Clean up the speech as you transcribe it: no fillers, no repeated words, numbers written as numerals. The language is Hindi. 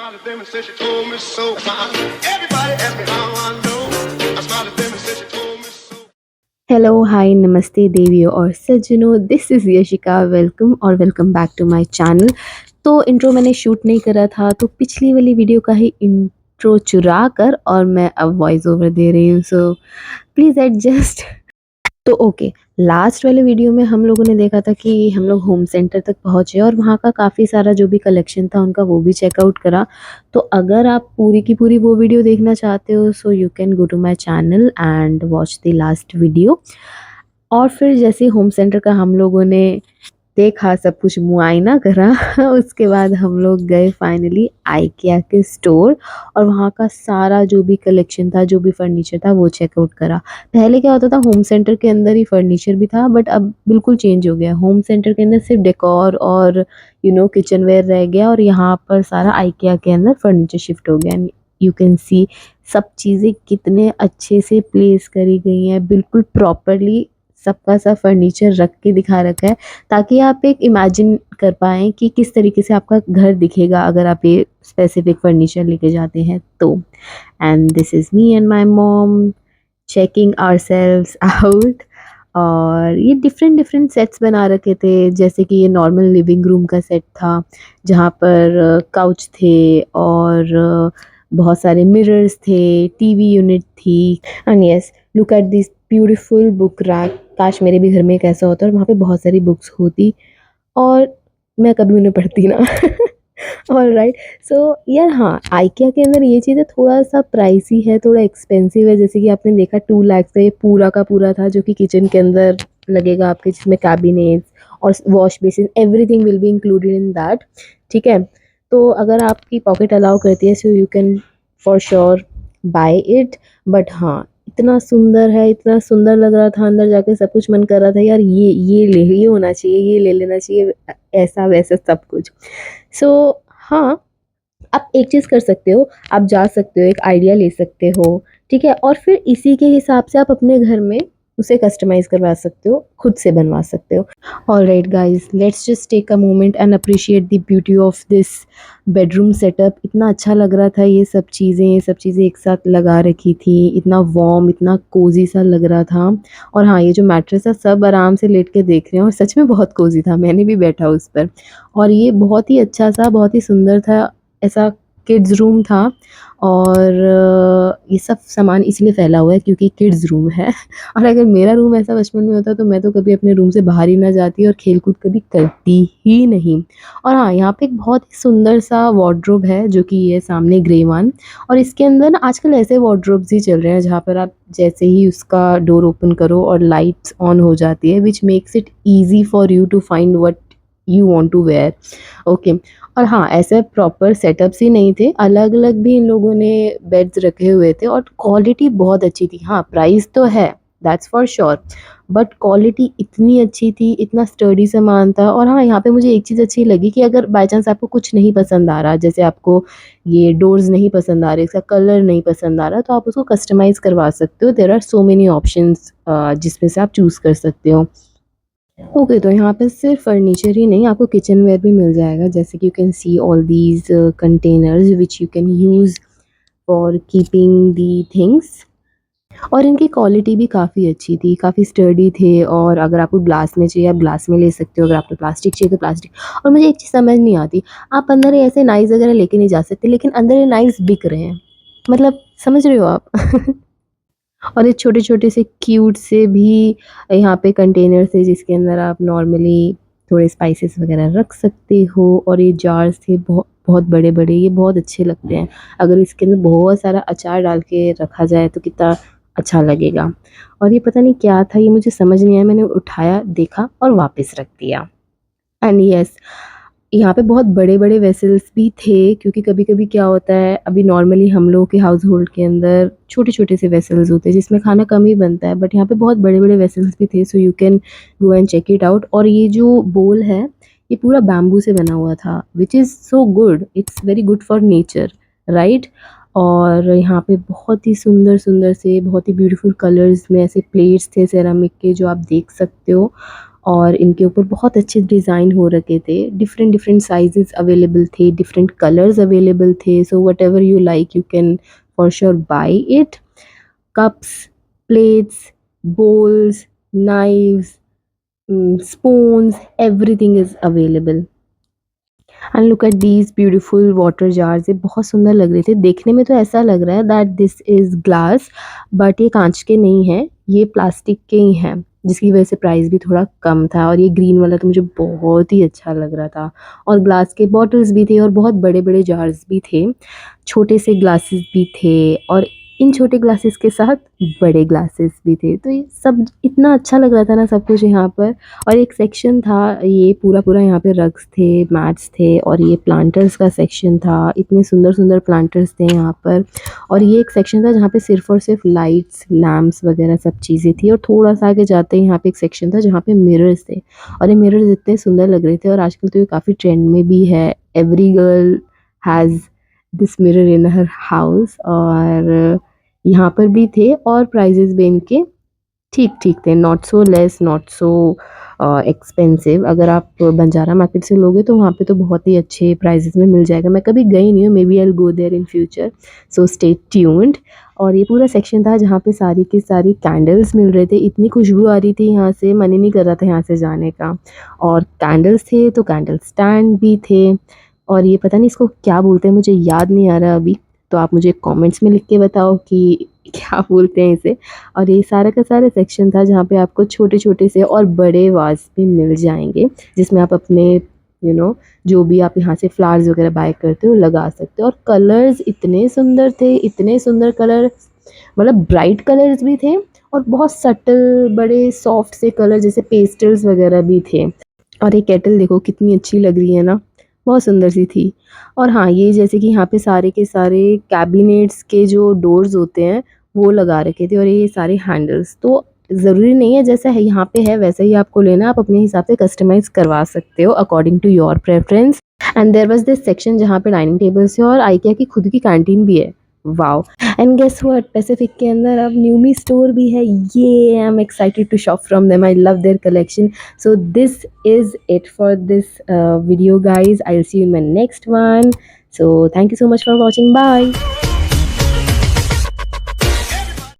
smiled at them and said she told me so. Everybody asked me how I know. I smiled at them and said she told me so. Hello hi नमस्ते देवियों और सज्जनों, दिस इज़ यशिका। वेलकम और welcome back to my channel. तो इंट्रो मैंने शूट नहीं करा था, तो पिछली वाली वीडियो का ही इंट्रो चुरा कर और मैं अब वॉइस ओवर दे रही हूँ, सो प्लीज़ एडजस्ट। तो ओके, लास्ट वाले वीडियो में हम लोगों ने देखा था कि हम लोग होम सेंटर तक पहुँचे और वहाँ का काफ़ी सारा जो भी कलेक्शन था उनका वो भी चेकआउट करा। तो अगर आप पूरी की पूरी वो वीडियो देखना चाहते हो, so you can go to my channel and watch the last video. और फिर जैसे होम सेंटर का हम लोगों ने देखा, सब कुछ मुआयना करा उसके बाद हम लोग गए फाइनली आइकिया के स्टोर और वहाँ का सारा जो भी कलेक्शन था, जो भी फर्नीचर था वो चेकआउट करा। पहले क्या होता था, होम सेंटर के अंदर ही फर्नीचर भी था, बट अब बिल्कुल चेंज हो गया। होम सेंटर के अंदर सिर्फ डेकोर और किचन वेयर रह गया और यहाँ पर सारा आइकिया के अंदर फर्नीचर शिफ्ट हो गया। यू कैन सी सब चीज़ें कितने अच्छे से प्लेस करी गई हैं, बिल्कुल प्रॉपरली सबका सब फर्नीचर रख के दिखा रखा है, ताकि आप एक इमेजिन कर पाएँ कि किस तरीके से आपका घर दिखेगा अगर आप ये स्पेसिफिक फर्नीचर लेके जाते हैं तो। And this is me and my mom checking ourselves out. और ये डिफरेंट डिफरेंट सेट्स बना रखे थे, जैसे कि ये नॉर्मल लिविंग रूम का सेट था जहाँ पर काउच थे और बहुत सारे मिरर्स थे, टीवी यूनिट थी। And yes, look at this beautiful book rack. काश मेरे भी घर में एक ऐसा होता और वहाँ पे बहुत सारी बुक्स होती और मैं कभी उन्हें पढ़ती ना। ऑलराइट, सो यार हाँ, आइकिया के अंदर ये चीज़ें थोड़ा सा प्राइसी है, थोड़ा एक्सपेंसिव है। जैसे कि आपने देखा 2 लाख का ये पूरा का पूरा था, जो कि किचन के अंदर लगेगा आपके, जिसमें कैबिनेट्स और wash basin everything will be included in that. ठीक है, तो अगर आपकी पॉकेट अलाउ करती है, so you can for sure buy it. But हाँ, इतना सुंदर है, इतना सुंदर लग रहा था, अंदर जाके सब कुछ मन कर रहा था यार ये होना चाहिए, ये ले लेना चाहिए, ऐसा वैसा सब कुछ। सो हाँ, आप एक चीज़ कर सकते हो, आप जा सकते हो, एक आइडिया ले सकते हो, ठीक है? और फिर इसी के हिसाब से आप अपने घर में उसे कस्टमाइज़ करवा सकते हो, खुद से बनवा सकते हो। Alright guys, let's just take a moment and appreciate the beauty of this bedroom setup. इतना अच्छा लग रहा था, ये सब चीज़ें एक साथ लगा रखी थी, इतना वार्म, इतना कोज़ी सा लग रहा था। और हाँ, ये जो मैट्रेस है, सब आराम से लेट के देख रहे हैं और सच में बहुत कोज़ी था, मैंने भी बैठा उस पर। और ये बहुत ही अच्छा सा, बहुत ही सुंदर था, ऐसा किड्स रूम था। और ये सब सामान इसलिए फैला हुआ है क्योंकि किड्स रूम है। और अगर मेरा रूम ऐसा बचपन में होता तो मैं तो कभी अपने रूम से बाहर ही ना जाती और खेल-कूद कभी करती ही नहीं। और हाँ, यहाँ पे एक बहुत ही सुंदर सा वार्डरोब है, जो कि ये सामने ग्रे वन। और इसके अंदर ना आजकल ऐसे वार्डरोब्स ही चल रहे हैं जहाँ पर आप जैसे ही उसका डोर ओपन करो और लाइट्स ऑन हो जाती है, which makes it easy for you to find what you want to wear. Okay. और हाँ, ऐसे प्रॉपर सेटअप्स ही नहीं थे, अलग-अलग भी इन लोगों ने बेड्स रखे हुए थे और क्वालिटी बहुत अच्छी थी। हाँ, प्राइस तो है, that's for sure, but quality इतनी अच्छी थी, इतना स्टर्डी सामान था। और हाँ, यहाँ पे मुझे एक चीज़ अच्छी लगी कि अगर बाय चांस आपको कुछ नहीं पसंद आ रहा, जैसे आपको ये डोर्स नहीं पसंद आ रहे, इसका कलर नहीं पसंद आ रहा, तो आप उसको कस्टमाइज़ करवा सकते हो। There are so many options जिसमें से आप चूज़ कर सकते हो। ओके, तो यहाँ पे सिर्फ फर्नीचर ही नहीं, आपको किचनवेयर भी मिल जाएगा, जैसे कि you can see all these containers which you can use for keeping the things. और इनकी क्वालिटी भी काफ़ी अच्छी थी, काफ़ी स्टर्डी थे। और अगर आपको ग्लास में चाहिए, आप ग्लास में ले सकते हो, अगर आपको प्लास्टिक चाहिए तो प्लास्टिक। और मुझे एक चीज़ समझ नहीं आती, आप अंदर ये ऐसे नाइफ़्स वगैरह लेके नहीं जा सकते, लेकिन अंदर ये नाइफ़्स बिक रहे हैं। मतलब समझ रहे हो आप? और ये छोटे-छोटे से क्यूट से भी यहाँ पे कंटेनर्स थे, जिसके अंदर आप नॉर्मली थोड़े स्पाइसेस वगैरह रख सकते हो। और ये जार्स थे बहुत बड़े-बड़े, ये बहुत अच्छे लगते हैं। अगर इसके अंदर बहुत सारा अचार डाल के रखा जाए तो कितना अच्छा लगेगा। और ये पता नहीं क्या था, ये मुझे समझ नहीं आया, मैंने उठाया, देखा और वापस रख दिया। एंड यस, यहाँ पे बहुत बड़े-बड़े वेसल्स भी थे, क्योंकि कभी-कभी क्या होता है, अभी नॉर्मली हम लोगों के हाउस होल्ड के अंदर छोटे-छोटे से वेसल्स होते हैं जिसमें खाना कम ही बनता है, बट यहाँ पे बहुत बड़े-बड़े वेसल्स भी थे, so you can go and check it out. और ये जो बोल है, ये पूरा बैम्बू से बना हुआ था, which is so good, it's very good for nature, right? और यहाँ पे बहुत ही सुंदर-सुंदर से, बहुत ही ब्यूटीफुल कलर्स में ऐसे प्लेट्स थे सेरामिक के, जो आप देख सकते हो। और इनके ऊपर बहुत अच्छे डिज़ाइन हो रखे थे। डिफरेंट डिफरेंट साइजेस अवेलेबल थे, डिफरेंट कलर्स अवेलेबल थे, so whatever you like you can for sure buy it. Cups, plates, bowls, knives, spoons, everything is available. And look at these beautiful water jars, ये बहुत सुंदर लग रहे थे। देखने में तो ऐसा लग रहा है that this is glass, but ये कांच के नहीं हैं, ये प्लास्टिक के ही हैं, जिसकी वजह से प्राइस भी थोड़ा कम था। और ये ग्रीन वाला तो मुझे बहुत ही अच्छा लग रहा था। और ग्लास के बॉटल्स भी थे और बहुत बड़े बड़े जार्स भी थे, छोटे से ग्लासेस भी थे, और इन छोटे ग्लासेस के साथ बड़े ग्लासेस भी थे। तो ये सब इतना अच्छा लग रहा था ना सब कुछ यहाँ पर। और एक सेक्शन था, ये पूरा यहाँ पे रग्स थे, मैट्स थे, और ये प्लांटर्स का सेक्शन था। इतने सुंदर सुंदर प्लांटर्स थे यहाँ पर। और ये एक सेक्शन था जहाँ पे सिर्फ और सिर्फ लाइट्स, लैम्प्स वगैरह सब चीज़ें थी। और थोड़ा सा आगे जाते ही यहाँ पे एक सेक्शन था जहाँ पे मिरर्स थे, और ये मिरर्स इतने सुंदर लग रहे थे। और आजकल तो ये काफ़ी ट्रेंड में भी है, every girl has this mirror in her house. और यहाँ पर भी थे, और प्राइजेस भी इनके ठीक-ठीक थे, not so less, not so expensive. अगर आप बंजारा मार्केट से लोगे तो वहाँ पे तो बहुत ही अच्छे प्राइसेस में मिल जाएगा। मैं कभी गई नहीं हूँ, maybe I will go there in future, so stay tuned. और ये पूरा सेक्शन था जहाँ पे सारी की सारी कैंडल्स मिल रहे थे। इतनी खुशबू आ रही थी यहाँ से, मन ही नहीं कर रहा था यहाँ से जाने का। और कैंडल्स थे तो कैंडल स्टैंड भी थे, और ये पता नहीं इसको क्या बोलते हैं, मुझे याद नहीं आ रहा अभी, तो आप मुझे कमेंट्स में लिख के बताओ कि क्या बोलते हैं इसे। और ये सारा का सारा सेक्शन था जहाँ पे आपको छोटे-छोटे से और बड़े वाज़ भी मिल जाएँगे, जिसमें आप अपने जो भी आप यहाँ से फ्लावर्स वगैरह बाय करते हो लगा सकते हो। और कलर्स इतने सुंदर थे, इतने सुंदर कलर, मतलब ब्राइट कलर्स भी थे, और बहुत सटल बड़े सॉफ्ट से कलर जैसे पेस्टल्स वगैरह भी थे। और ये केटल देखो कितनी अच्छी लग रही है ना, बहुत सुंदर सी थी। और हाँ, ये जैसे कि यहाँ पे सारे के सारे कैबिनेट्स के जो डोर्स होते हैं वो लगा रखे थे, और ये सारे हैंडल्स तो ज़रूरी नहीं है जैसा है यहाँ पे है वैसा ही आपको लेना, आप अपने हिसाब से कस्टमाइज़ करवा सकते हो according to your preference. And there was this section जहाँ पे डाइनिंग टेबल्स है, और आइकिया की खुद की कैंटीन भी है। Wow! And guess what, Pacific के अंदर अब न्यूमी स्टोर भी है। ये I am excited to shop from them, I love their collection. So this is it for this video guys. I'll see you in my next one. So thank you so much for watching. Bye.